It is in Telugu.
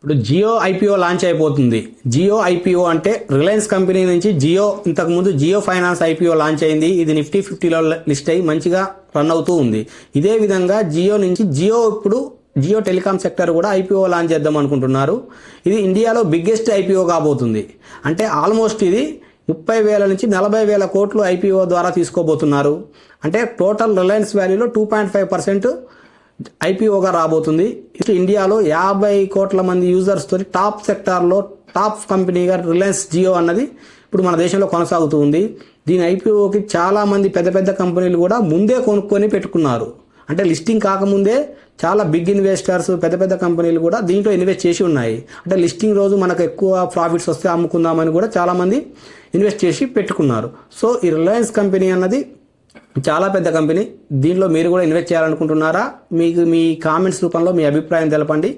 ఇప్పుడు జియో ఐపీఓ లాంచ్ అయిపోతుంది. జియో ఐపీఓ అంటే రిలయన్స్ కంపెనీ నుంచి జియో, ఇంతకుముందు జియో ఫైనాన్స్ ఐపీఓ లాంచ్ అయింది. ఇది నిఫ్టీ 50లో లిస్ట్ అయ్యి మంచిగా రన్ అవుతూ ఉంది. ఇదే విధంగా జియో నుంచి ఇప్పుడు జియో టెలికాం సెక్టర్ కూడా ఐపీఓ లాంచ్ చేద్దాం అనుకుంటున్నారు. ఇది ఇండియాలో బిగ్గెస్ట్ ఐపీఓ కాబోతుంది. అంటే ఆల్మోస్ట్ ఇది 30,000 నుంచి 40,000 కోట్లు ఐపీఓ ద్వారా తీసుకోబోతున్నారు. అంటే టోటల్ రిలయన్స్ వాల్యూలో 2.5% ఐపీఓగా రాబోతుంది. ఇండియాలో 50 కోట్ల మంది యూజర్స్ తోటి టాప్ సెక్టార్లో టాప్ కంపెనీగా రిలయన్స్ జియో అన్నది ఇప్పుడు మన దేశంలో కొనసాగుతూ ఉంది. దీని ఐపీఓకి చాలా మంది పెద్ద పెద్ద కంపెనీలు కూడా ముందే కొనుక్కొని పెట్టుకున్నారు. అంటే లిస్టింగ్ కాకముందే చాలా బిగ్ ఇన్వెస్టర్స్, పెద్ద పెద్ద కంపెనీలు కూడా దీంట్లో ఇన్వెస్ట్ చేసి ఉన్నాయి. అంటే లిస్టింగ్ రోజు మనకు ఎక్కువ ప్రాఫిట్స్ వస్తే అమ్ముకుందామని కూడా చాలా మంది ఇన్వెస్ట్ చేసి పెట్టుకున్నారు. సో ఈ రిలయన్స్ కంపెనీ అన్నది చాలా పెద్ద కంపెనీ. దీనిలో మీరు కూడా ఇన్వెస్ట్ చేయాలనుకుంటున్నారా? మీకు మీ కామెంట్స్ రూపంలో మీ అభిప్రాయం తెలపండి.